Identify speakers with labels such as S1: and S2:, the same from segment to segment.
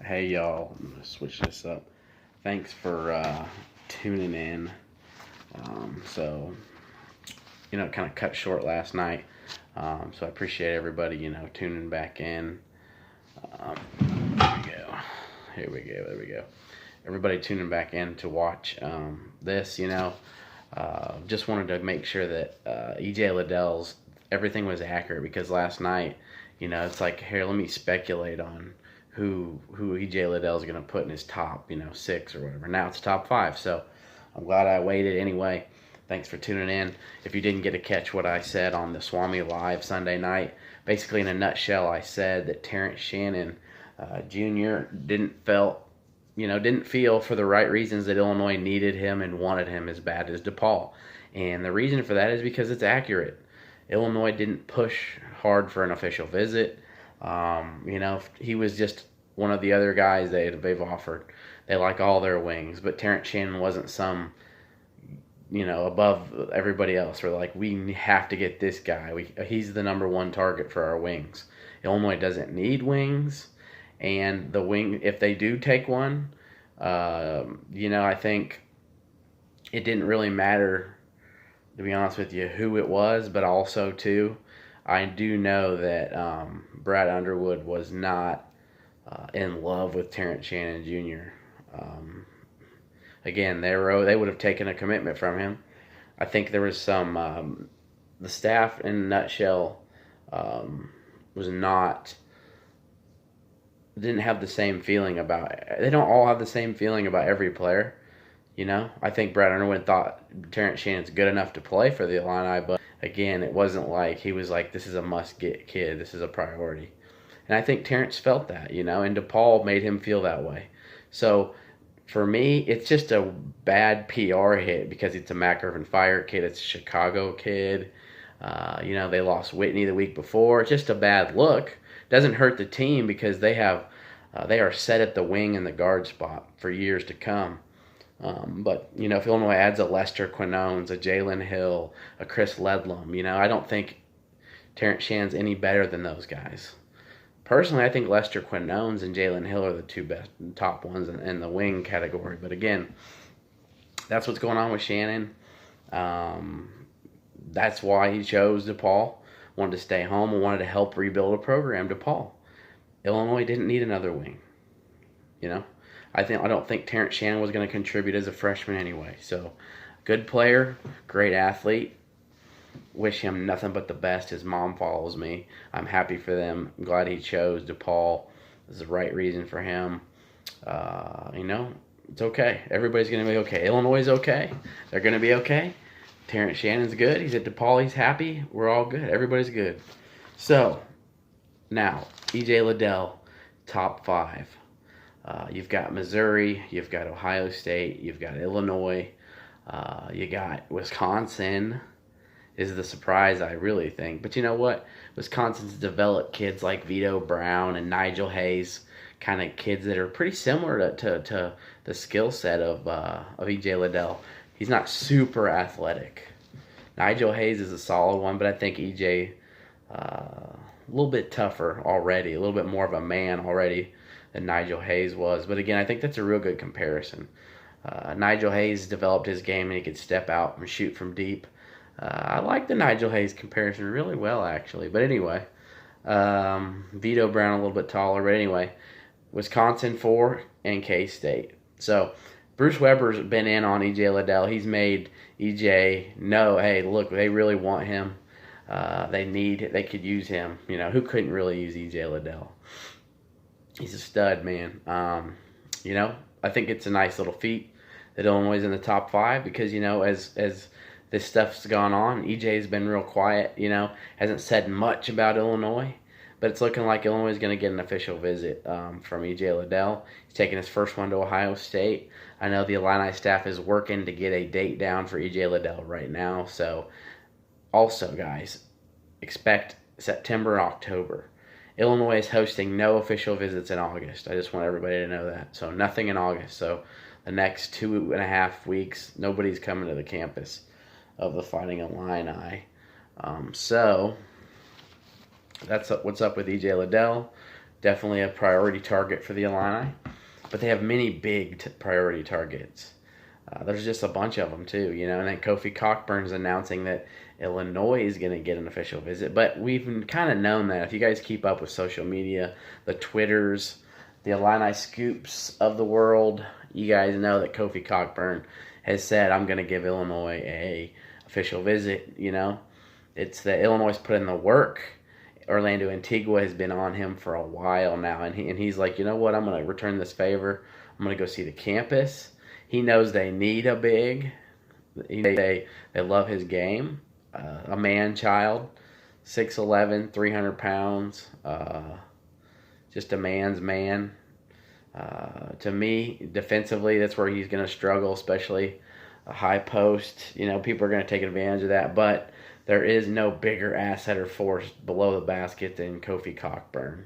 S1: Hey y'all, I'm gonna switch this up. Thanks for tuning in. So, it kind of cut short last night. So I appreciate everybody, tuning back in. Here we go. Here we go. There we go. Everybody tuning back in to watch this, just wanted to make sure that EJ Liddell's everything was accurate because last night, it's like here, let me speculate on who EJ Liddell's going to put in his top, six or whatever. Now it's top five, so I'm glad I waited anyway. Thanks for tuning in. If you didn't get to catch what I said on the Swami Live Sunday night, basically in a nutshell, I said that Terrence Shannon Jr. didn't feel for the right reasons that Illinois needed him and wanted him as bad as DePaul. And the reason for that is because it's accurate. Illinois didn't push hard for an official visit. He was just one of the other guys they've offered. They like all their wings, but Terrence Shannon wasn't some, above everybody else. We're like, we have to get this guy. He's the number one target for our wings. Illinois doesn't need wings, and the wing, if they do take one, I think it didn't really matter, to be honest with you, who it was, but also too, I do know that Brad Underwood was not in love with Terrence Shannon Jr. Again, they would have taken a commitment from him. I think there was some the staff in a nutshell was not didn't have the same feeling about. They don't all have the same feeling about every player. I think Brad Underwood thought Terrence Shannon's good enough to play for the Illini, but again, it wasn't like he was like, this is a must-get kid. This is a priority. And I think Terrence felt that, and DePaul made him feel that way. So for me, it's just a bad PR hit because it's a Mac Irvin Fire kid. It's a Chicago kid. They lost Whitney the week before. It's just a bad look. Doesn't hurt the team because they are set at the wing and the guard spot for years to come. But if Illinois adds a Lester Quinones, a Jalen Hill, a Chris Ledlum, I don't think Terrence Shannon's any better than those guys. Personally, I think Lester Quinones and Jalen Hill are the two best top ones in the wing category. But again, that's what's going on with Shannon. That's why he chose DePaul. Wanted to stay home and wanted to help rebuild a program. DePaul. Illinois didn't need another wing. I don't think Terrence Shannon was going to contribute as a freshman anyway. So, good player, great athlete. Wish him nothing but the best. His mom follows me. I'm happy for them. I'm glad he chose DePaul. This is the right reason for him. It's okay. Everybody's going to be okay. Illinois is okay. They're going to be okay. Terrence Shannon's good. He's at DePaul. He's happy. We're all good. Everybody's good. So, now, EJ Liddell, top five. You've got Missouri, you've got Ohio State, you've got Illinois, you got Wisconsin is the surprise, I really think. But you know what? Wisconsin's developed kids like Vito Brown and Nigel Hayes, kind of kids that are pretty similar to the skill set of E.J. Liddell. He's not super athletic. Nigel Hayes is a solid one, but I think E.J. A little bit tougher already, a little bit more of a man already than Nigel Hayes was. But again, I think that's a real good comparison. Nigel Hayes developed his game and he could step out and shoot from deep. I like the Nigel Hayes comparison really well, actually. But anyway, Vito Brown a little bit taller. But anyway, Wisconsin 4 and K-State. So Bruce Weber's been in on E.J. Liddell. He's made E.J. know, hey, look, they really want him. They could use him. Who couldn't really use E.J. Liddell? He's a stud, man. I think it's a nice little feat that Illinois is in the top five because, as this stuff's gone on, EJ's been real quiet, hasn't said much about Illinois, but it's looking like Illinois is going to get an official visit from EJ Liddell. He's taking his first one to Ohio State. I know the Illini staff is working to get a date down for EJ Liddell right now. So, also, guys, expect September, October. Illinois is hosting no official visits in August. I just want everybody to know that. So nothing in August. So the next 2.5 weeks, nobody's coming to the campus of the Fighting Illini. So that's what's up with EJ Liddell. definitely a priority target for the Illini. But they have many big priority targets. There's just a bunch of them too, And then Kofi Cockburn's announcing that Illinois is going to get an official visit. But we've kind of known that. If you guys keep up with social media, the Twitters, the Illini scoops of the world, you guys know that Kofi Cockburn has said, "I'm going to give Illinois a official visit." It's that Illinois put in the work. Orlando Antigua has been on him for a while now, and he's like, you know what? I'm going to return this favor. I'm going to go see the campus. He knows they need a big. They love his game. A man-child, 6'11", 300 pounds, just a man's man. To me, defensively, that's where he's going to struggle, especially a high post. People are going to take advantage of that, but there is no bigger asset or force below the basket than Kofi Cockburn.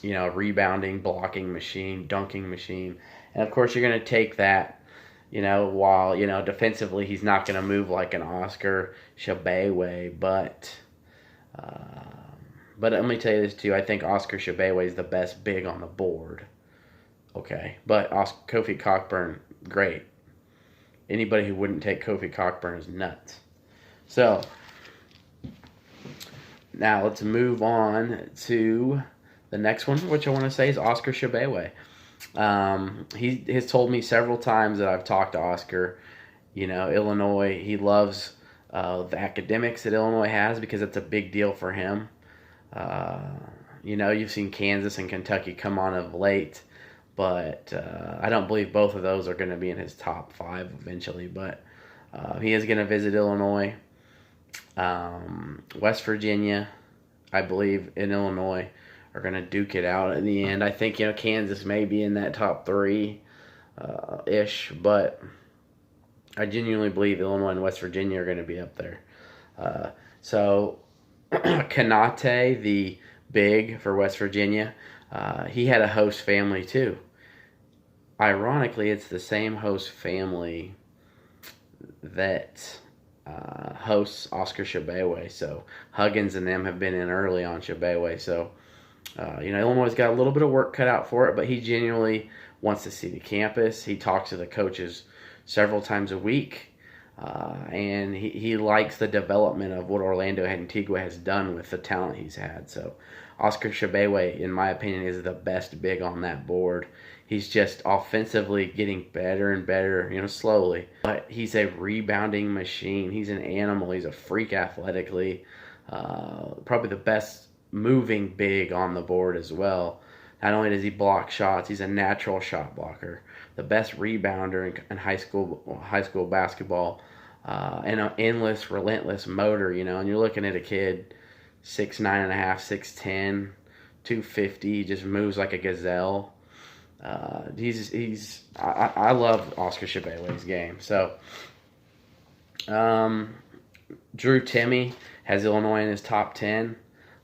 S1: Rebounding, blocking machine, dunking machine. And, of course, you're going to take that, while, defensively he's not going to move like an Oscar Tshiebwe, but let me tell you this, too. I think Oscar Tshiebwe is the best big on the board. Okay. But Kofi Cockburn, great. Anybody who wouldn't take Kofi Cockburn is nuts. So, now let's move on to the next one, which I want to say is Oscar Tshiebwe. He has told me several times that I've talked to Oscar, Illinois, he loves the academics that Illinois has because it's a big deal for him. You've seen Kansas and Kentucky come on of late, but I don't believe both of those are going to be in his top 5 eventually, but he is going to visit Illinois. West Virginia, I believe, in Illinois are going to duke it out in the end. I think, Kansas may be in that top 3-ish, but I genuinely believe Illinois and West Virginia are going to be up there. So, Kanate, the big for West Virginia, he had a host family too. Ironically, it's the same host family that hosts Oscar Tshiebwe. So Huggins and them have been in early on Tshiebwe. So, Illinois got a little bit of work cut out for it, but he genuinely wants to see the campus. He talks to the coaches several times a week, and he likes the development of what Orlando Antigua has done with the talent he's had. So Oscar Tshiebwe, in my opinion, is the best big on that board. He's just offensively getting better and better, slowly. But he's a rebounding machine. He's an animal. He's a freak athletically. Probably the best moving big on the board as well. Not only does he block shots, he's a natural shot blocker. The best rebounder in high school basketball. And an endless, relentless motor, and you're looking at a kid 6'9.5", 6'10", 250, he just moves like a gazelle. I love Oscar Tshiebwe's game. So, Drew Timme has Illinois in his top 10.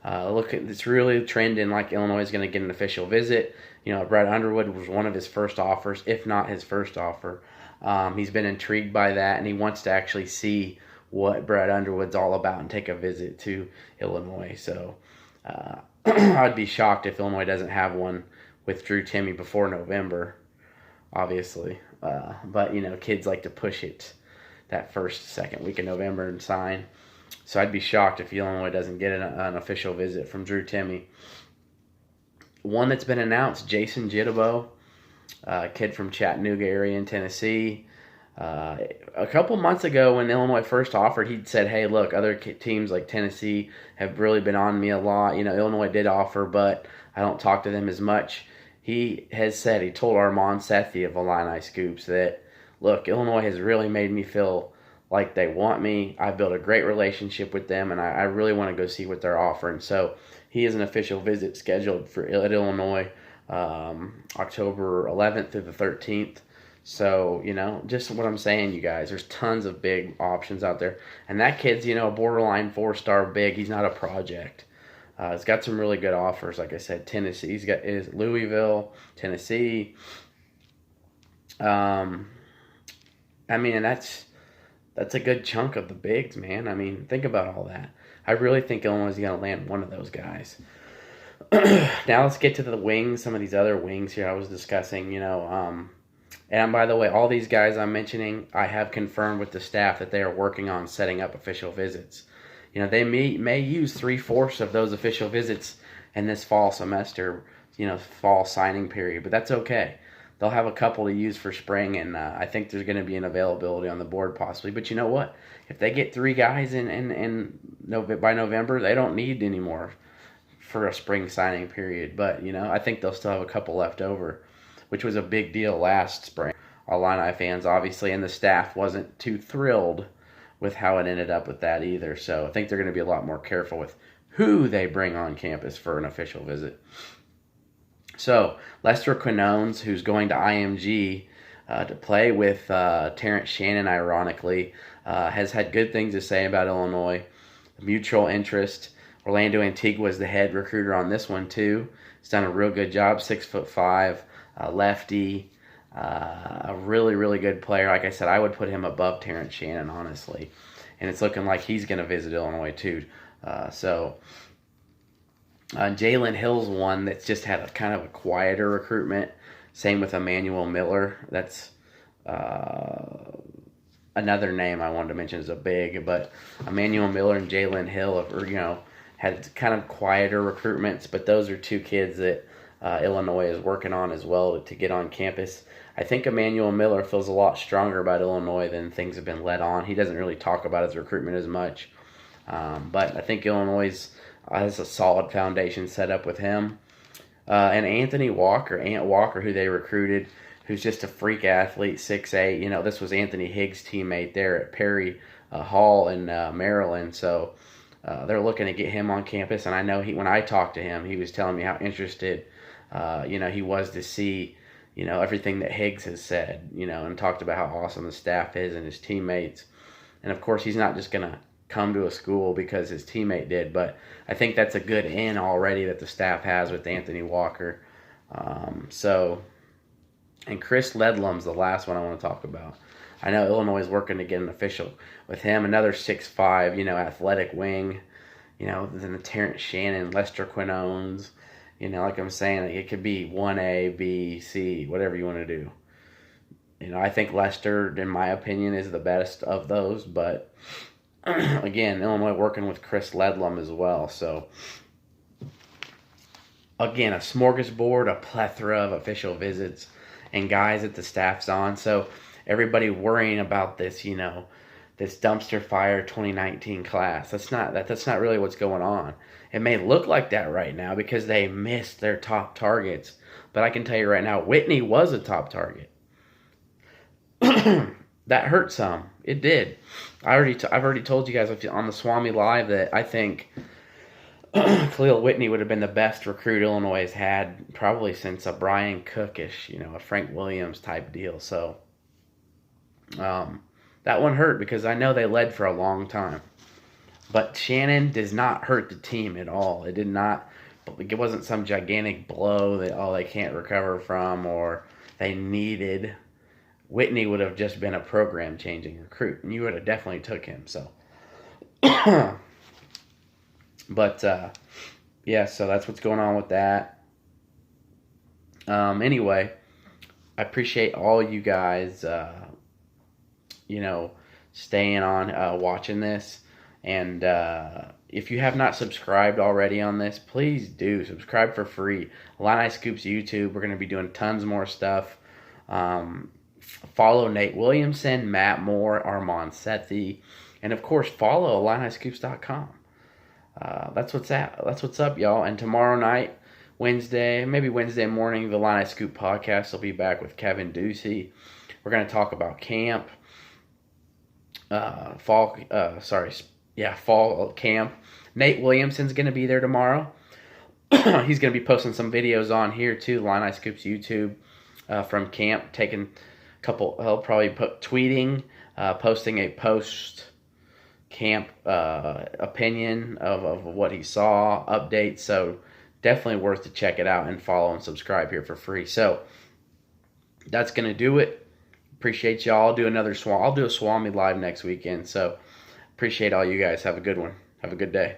S1: It's really trending like Illinois is going to get an official visit. Brad Underwood was one of his first offers, if not his first offer. He's been intrigued by that, and he wants to actually see what Brad Underwood's all about and take a visit to Illinois. So, I'd be shocked if Illinois doesn't have one with Drew Timme before November, obviously. But, kids like to push it that second week of November and sign. So I'd be shocked if Illinois doesn't get an official visit from Drew Timme. One that's been announced, Jason Jitabo, a kid from Chattanooga area in Tennessee. A couple months ago when Illinois first offered, he'd said, hey, look, other teams like Tennessee have really been on me a lot. Illinois did offer, but I don't talk to them as much. He has said, he told Armand Sethi of Illini Scoops that, look, Illinois has really made me feel like they want me. I built a great relationship with them, and I really want to go see what they're offering. So he has an official visit scheduled at Illinois October 11th through the 13th. So, just what I'm saying, you guys, there's tons of big options out there. And that kid's, a borderline 4-star big. He's not a project. He's got some really good offers. Like I said, Tennessee. He's got Louisville, Tennessee. And that's a good chunk of the bigs, man. Think about all that. I really think Illinois is going to land one of those guys. Now let's get to the wings. Some of these other wings here I was discussing. And by the way, all these guys I'm mentioning, I have confirmed with the staff that they are working on setting up official visits. They may use 3/4 of those official visits in this fall semester, fall signing period, but that's okay. They'll have a couple to use for spring, and I think there's going to be an availability on the board possibly. But you know what? If they get 3 guys by November, they don't need any more for a spring signing period. But, I think they'll still have a couple left over, which was a big deal last spring. Illini fans, obviously, and the staff wasn't too thrilled with how it ended up with that either. So I think they're going to be a lot more careful with who they bring on campus for an official visit. So Lester Quinones, who's going to IMG to play with Terrence Shannon, ironically, has had good things to say about Illinois. Mutual interest. Orlando Antigua is the head recruiter on this one too. He's done a real good job. 6'5", lefty, a really, really good player. Like I said, I would put him above Terrence Shannon, honestly. And it's looking like he's going to visit Illinois too. Jalen Hill's one that's just had a kind of a quieter recruitment. Same with Emmanuel Miller. That's another name I wanted to mention is a big, but Emmanuel Miller and Jalen Hill have, had kind of quieter recruitments, but those are 2 kids that Illinois is working on as well to get on campus. I think Emmanuel Miller feels a lot stronger about Illinois than things have been led on. He doesn't really talk about his recruitment as much, but I think Illinois has a solid foundation set up with him. And Ant Walker, who they recruited, who's just a freak athlete, 6'8". This was Anthony Higgs' teammate there at Perry Hall in Maryland. So they're looking to get him on campus. And I know when I talked to him, he was telling me how interested, he was to see, everything that Higgs has said, and talked about how awesome the staff is and his teammates. And of course, he's not just going to come to a school because his teammate did, but I think that's a good in already that the staff has with Anthony Walker. And Chris Ledlum's the last one I want to talk about. I know Illinois is working to get an official with him, another 6'5", athletic wing, then the Terrence Shannon, Lester Quinones, like I'm saying, it could be 1A, B, C, whatever you want to do. I think Lester, in my opinion, is the best of those, but again, Illinois working with Chris Ledlum as well. So, again, a smorgasbord, a plethora of official visits and guys that the staff's on. So, everybody worrying about this, this dumpster fire 2019 class. That's not really what's going on. It may look like that right now because they missed their top targets. But I can tell you right now, Whitney was a top target. That hurt some. It did. I've already told you guys on the Swami Live that I think Khalil Whitney would have been the best recruit Illinois has had probably since a Brian Cookish, a Frank Williams type deal. So that one hurt because I know they led for a long time. But Shannon does not hurt the team at all. It did not. It wasn't some gigantic blow that they can't recover from or they needed. Whitney would have just been a program-changing recruit, and you would have definitely took him. So, but yeah, so that's what's going on with that. Anyway, I appreciate all you guys, staying on, watching this, and if you have not subscribed already on this, please do subscribe for free. Illini Scoops YouTube. We're going to be doing tons more stuff. Follow Nate Williamson, Matt Moore, Armand Sethi, and of course follow IlliniScoops.com. That's what's up, y'all. And tomorrow night, maybe Wednesday morning, the Illini Scoop podcast will be back with Kevin Ducey. We're going to talk about camp, fall camp. Nate Williamson's going to be there tomorrow. He's going to be posting some videos on here too, Illini Scoops YouTube, from camp, taking he'll probably tweeting, posting a post-camp opinion of what he saw, updates. So definitely worth to check it out and follow and subscribe here for free. So that's going to do it. Appreciate y'all. I'll do a Swami Live next weekend. So appreciate all you guys. Have a good one. Have a good day.